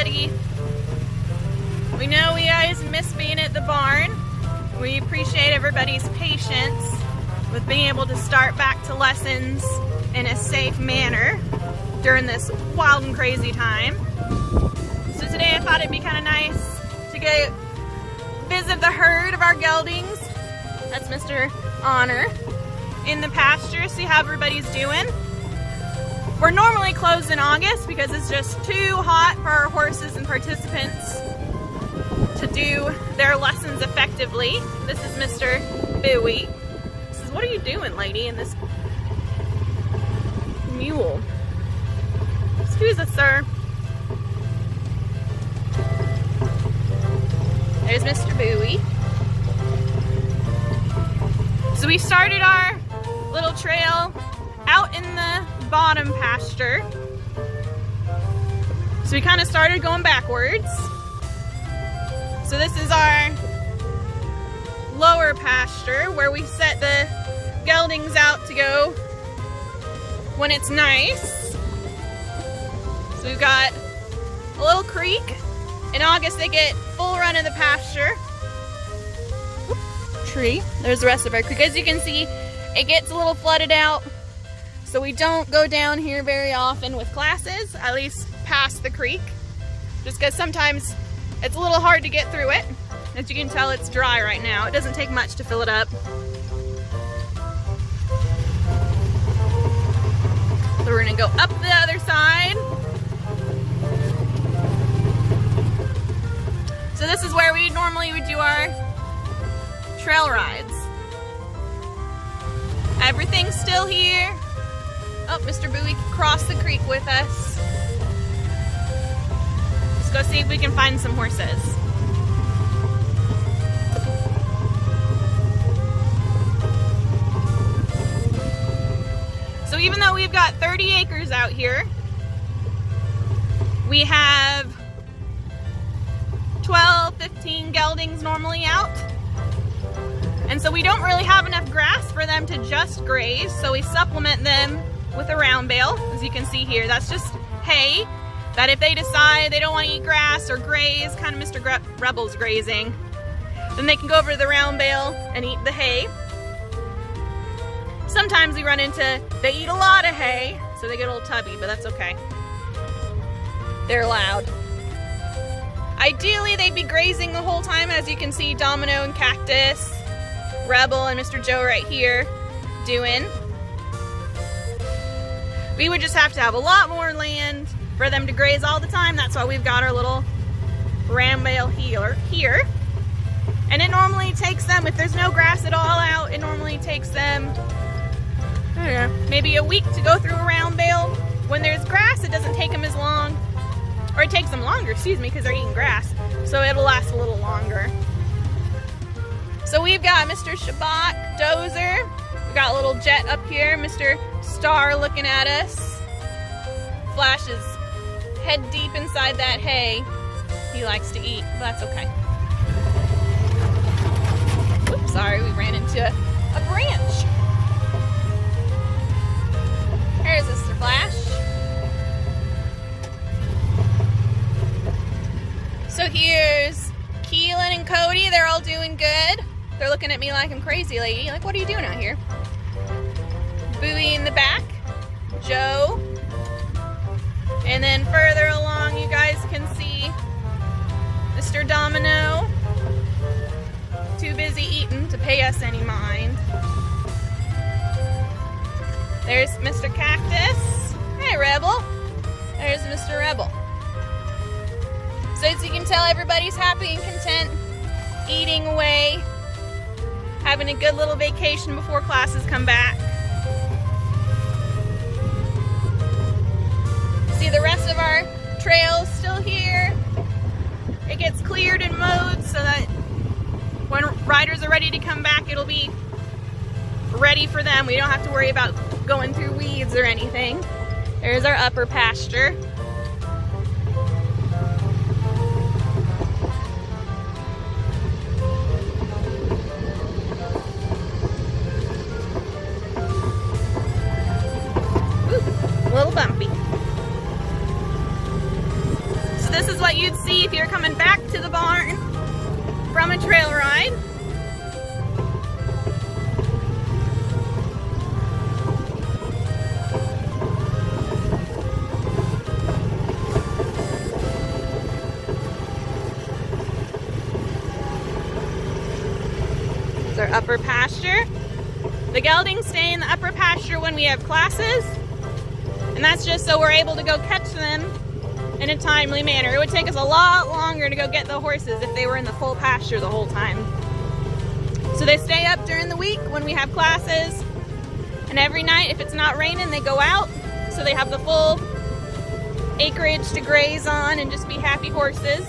everybody. We know we guys miss being at the barn. We appreciate everybody's patience with being able to start back to lessons in a safe manner during this wild and crazy time. So today I thought it'd be kind of nice to go visit the herd of our geldings. That's Mr. Honor in the pasture, see how everybody's doing. We're normally closed in August because it's just too hot for our horses and participants to do their lessons effectively. This is Mr. Bowie. He says, "What are you doing, lady, in this mule?" Excuse us, sir. There's Mr. Bowie. So we started our little trail out in the bottom pasture. So we kind of started going backwards. So this is our lower pasture where we set the geldings out to go when it's nice. So we've got a little creek. In August they get full run of the pasture. Oop, tree. There's the rest of our creek. As you can see, it gets a little flooded out. So we don't go down here very often with classes, at least past the creek. Just because sometimes it's a little hard to get through it. As you can tell, it's dry right now. It doesn't take much to fill it up. So we're gonna go up the other side. So this is where we normally would do our trail rides. Everything's still here. Oh, Mr. Bowie crossed the creek with us. Let's go see if we can find some horses. So even though we've got 30 acres out here, we have 12, 15 geldings normally out. And so we don't really have enough grass for them to just graze, so we supplement them with a round bale. As you can see here, that's just hay that if they decide they don't want to eat grass or graze, kind of Mr. Rebel's grazing, then they can go over to the round bale and eat the hay. Sometimes we run into, they eat a lot of hay, so they get a little tubby, but that's okay. They're loud. Ideally, they'd be grazing the whole time, as you can see Domino and Cactus, Rebel and Mr. Joe right here doing. We would just have to have a lot more land for them to graze all the time. That's why we've got our little round bale here. And it normally takes them, if there's no grass at all out, it normally takes them, I don't know, maybe a week to go through a round bale. When there's grass, it doesn't take them as long. Or it takes them longer, excuse me, because they're eating grass. So it'll last a little longer. So we've got Mr. Shabbat Dozer. We've got a little jet up here. Mr. Star looking at us. Flash is head deep inside that hay. He likes to eat, but that's okay. Oops, sorry, we ran into a branch. There's Mr. Flash. So here's Keelan and Cody. They're all doing good. They're looking at me like I'm crazy, lady. Like, what are you doing out here? Bowie in the back. Joe. And then further along, you guys can see Mr. Domino. Too busy eating to pay us any mind. There's Mr. Cactus. Hey, Rebel. There's Mr. Rebel. So as you can tell, everybody's happy and content, eating away, having a good little vacation before classes come back. See the rest of our trails still here. It gets cleared and mowed so that when riders are ready to come back, it'll be ready for them. We don't have to worry about going through weeds or anything. There's our upper pasture. A little bumpy. So this is what a trail ride. It's our upper pasture. The geldings stay in the upper pasture when we have classes, and that's just so we're able to go catch them in a timely manner. It would take us a lot longer to go get the horses if they were in the full pasture the whole time. So they stay up during the week when we have classes, and every night if it's not raining they go out, so they have the full acreage to graze on and just be happy horses.